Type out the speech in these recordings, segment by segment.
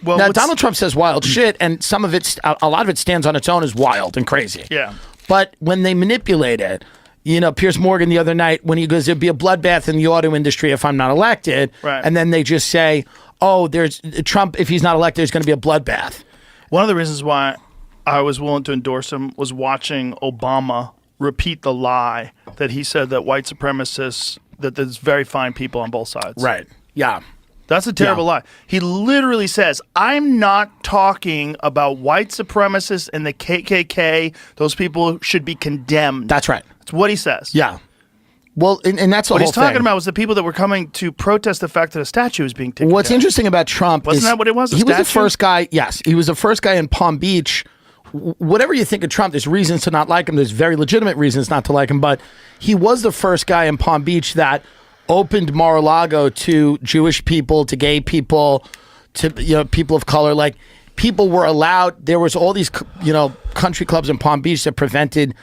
Well, now, Donald Trump says wild shit, and some of it, a lot of it stands on its own as wild and crazy. Yeah. But when they manipulate it, you know, Piers Morgan the other night, when he goes, there'd be a bloodbath in the auto industry if I'm not elected. Right. And then they just say, oh, there's Trump, if he's not elected, there's going to be a bloodbath. One of the reasons why I was willing to endorse him was watching Obama repeat the lie that he said that white supremacists, that there's very fine people on both sides. Right. Yeah. That's a terrible lie. He literally says, I'm not talking about white supremacists and the KKK. Those people should be condemned. That's right. That's what he says. Yeah. Well, and that's the what whole he's talking thing. about was the people that were coming to protest the fact that a statue was being taken What's down. interesting about Trump Wasn't that what it was, a he was the statue? first guy, yes, he was the first guy in Palm Beach. Whatever you think of Trump, there's reasons to not like him. There's very legitimate reasons not to like him, but he was the first guy in Palm Beach that opened Mar-a-Lago to Jewish people, to gay people, to people of color. Like, people were allowed. There was all these country clubs in Palm Beach that prevented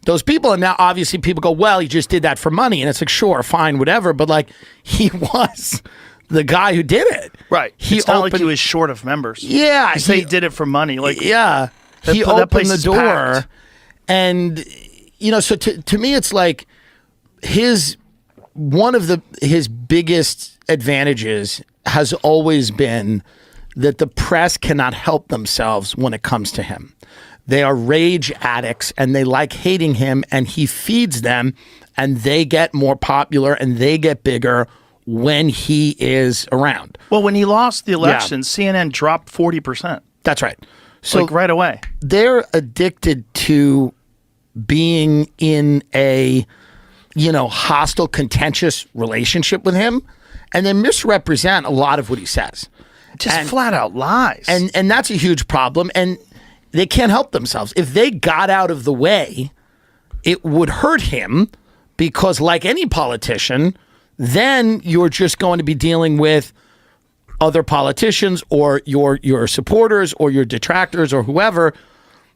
those people. And now obviously people go, well, he just did that for money. And it's like, sure, fine, whatever. But like, he was the guy who did it. Right. It's not like he was short of members. Yeah. You say he did it for money. Like, yeah. He that opened place the is door. packed. And, so to me, it's like one of his biggest advantages has always been that the press cannot help themselves when it comes to him. They are rage addicts and they like hating him, and he feeds them, and they get more popular and they get bigger when he is around. Well, when he lost the election, CNN dropped 40%. That's right. So like right away. They're addicted to being in a hostile, contentious relationship with him, and they misrepresent a lot of what he says. Just flat out lies. And that's a huge problem, and they can't help themselves. If they got out of the way, it would hurt him, because like any politician, then you're just going to be dealing with other politicians or your supporters or your detractors or whoever.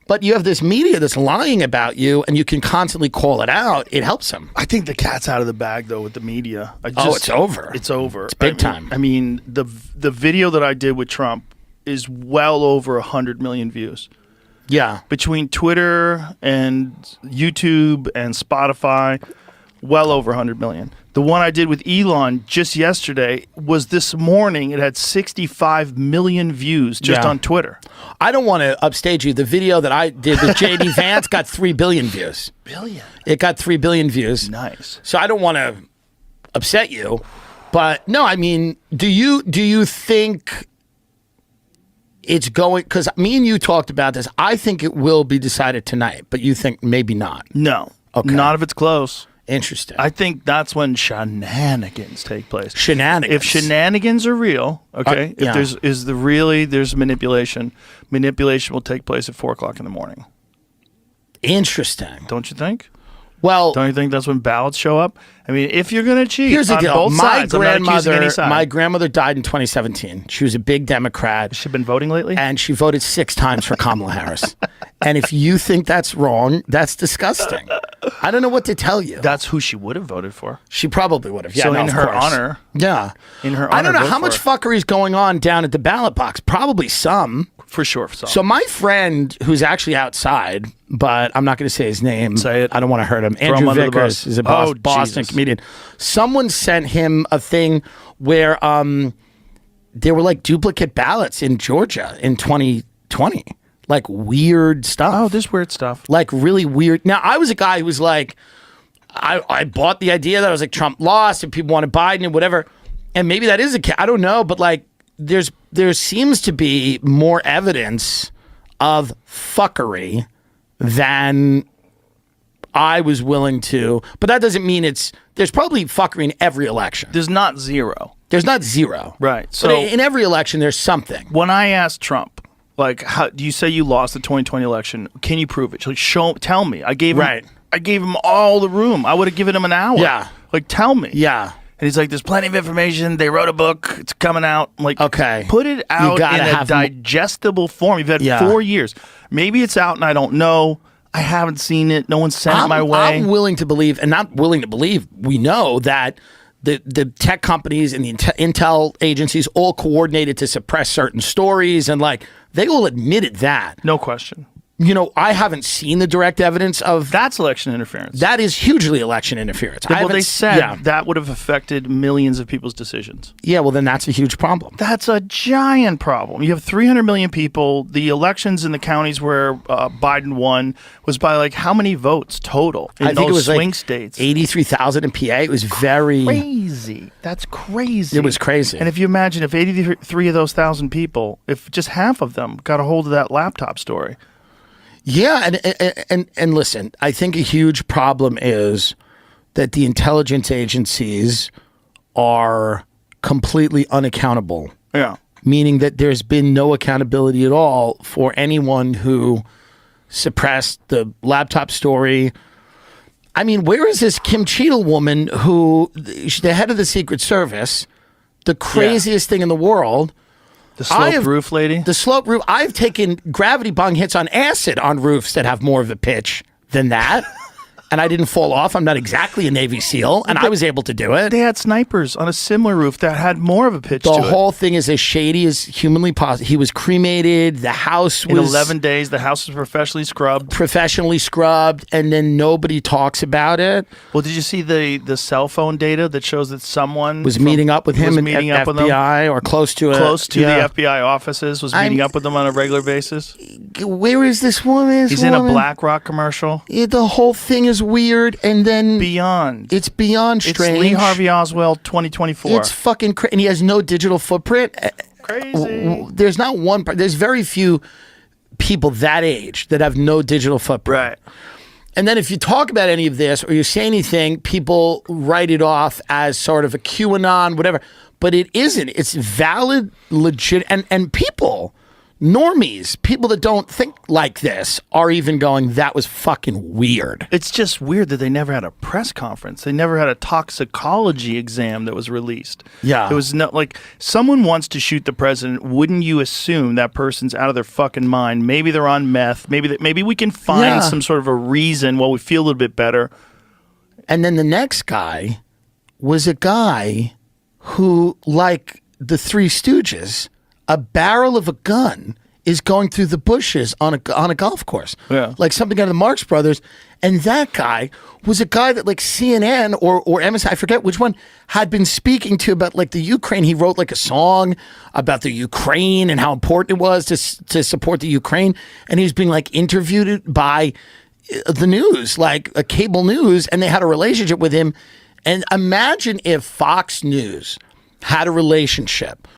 But you have this media that's lying about you, and you can constantly call it out. It helps him. I think the cat's out of the bag, though, with the media. It's over. It's over. It's big time. I mean, the video that I did with Trump is well over 100 million views. Yeah. Between Twitter and YouTube and Spotify, well over 100 million. The one I did with Elon just yesterday was this morning. It had 65 million views just on Twitter. I don't want to upstage you. The video that I did with JD Vance got 3 billion views. Billion? It got 3 billion views. Nice. So I don't want to upset you, but no, I mean, do you think it's going, because me and you talked about this, I think it will be decided tonight, but you think maybe not? No. Okay. Not if it's close. Interesting. I think that's when shenanigans take place. Shenanigans. If shenanigans are real, okay, if there's manipulation will take place at 4 o'clock in the morning. Interesting. Don't you think? Well, don't you think that's when ballots show up? I mean, if you're going to cheat, here's the deal. Both sides, My grandmother died in 2017. She was a big Democrat. Has she been voting lately? And she voted 6 times for Kamala Harris. And if you think that's wrong, that's disgusting. I don't know what to tell you. That's who she would have voted for. She probably would have. Yeah, so no, in her honor. Yeah. In her honor. I don't know how much fuckery is going on down at the ballot box. Probably some. For sure. Some. So my friend, who's actually outside, but I'm not going to say his name. Say it. I don't want to hurt him. Throw Andrew him Vickers is a Boston comedian. Someone sent him a thing where there were like duplicate ballots in Georgia in 2020. Like weird stuff. Oh, there's weird stuff. Like really weird. Now, I was a guy who was like, I bought the idea that I was like, Trump lost and people wanted Biden and whatever. And maybe that is I don't know, but like there seems to be more evidence of fuckery than I was willing to. But that doesn't mean there's probably fuckery in every election. There's not zero. There's not zero. Right. So but in every election, there's something. When I asked Trump, like, how do you say you lost the 2020 election? Can you prove it? Like, tell me. I gave him all the room. I would have given him an hour. Yeah. Like, tell me. Yeah. And he's like, there's plenty of information. They wrote a book. It's coming out. I'm like, okay. Put it out in a digestible form. You've had 4 years. Maybe it's out and I don't know. I haven't seen it. No one sent it my way. I'm willing to believe, and not willing to believe, we know that the tech companies and the intel agencies all coordinated to suppress certain stories, and like they all admitted that. No question. You know, I haven't seen the direct evidence of That's election interference. that. Is hugely election interference. Well, they said that would have affected millions of people's decisions. Yeah, well, then that's a huge problem. That's a giant problem. You have 300 million people. The elections in the counties where Biden won was by like how many votes total in I think those it was swing like states? 83,000 in PA. It was very Crazy. That's crazy. It was crazy. And if you imagine if 83 of those 1,000 people, if just half of them got a hold of that laptop story. Yeah, and listen, I think a huge problem is that the intelligence agencies are completely unaccountable. Yeah. Meaning that there's been no accountability at all for anyone who suppressed the laptop story. I mean, where is this Kim Cheadle woman who, she's the head of the Secret Service, the craziest thing in the world? The sloped roof lady? The sloped roof. I've taken gravity bong hits on acid on roofs that have more of a pitch than that. And I didn't fall off. I'm not exactly a Navy SEAL, and I was able to do it. They had snipers on a similar roof that had more of a pitch to it. The whole thing is as shady as humanly possible. He was cremated. The house was... In 11 days, the house was professionally scrubbed. And then nobody talks about it. Well, did you see the cell phone data that shows that someone... Was meeting up with him at FBI or close to it? Close to the FBI offices, was meeting up with them on a regular basis? Where is this woman? He's in a BlackRock commercial. The whole thing is weird, and then it's beyond strange. It's Lee Harvey Oswald 2024. It's fucking crazy, and he has no digital footprint. Crazy. There's not one. There's very few people that age that have no digital footprint. Right. And then if you talk about any of this or you say anything, people write it off as sort of a QAnon, whatever. But it isn't. It's valid, legit, and people. Normies, people that don't think like this, are even going, that was fucking weird. It's just weird that they never had a press conference. They never had a toxicology exam that was released. Yeah. It was not like someone wants to shoot the president. Wouldn't you assume that person's out of their fucking mind? Maybe they're on meth. Maybe we can find some sort of a reason while we feel a little bit better. And then the next guy was a guy who, like the Three Stooges, a barrel of a gun is going through the bushes on a golf course. Yeah. Like something out of the Marx Brothers. And that guy was a guy that like CNN or MSI, I forget which one, had been speaking to about like the Ukraine. He wrote like a song about the Ukraine and how important it was to support the Ukraine. And he was being like interviewed by the news, like a cable news, and they had a relationship with him. And imagine if Fox News had a relationship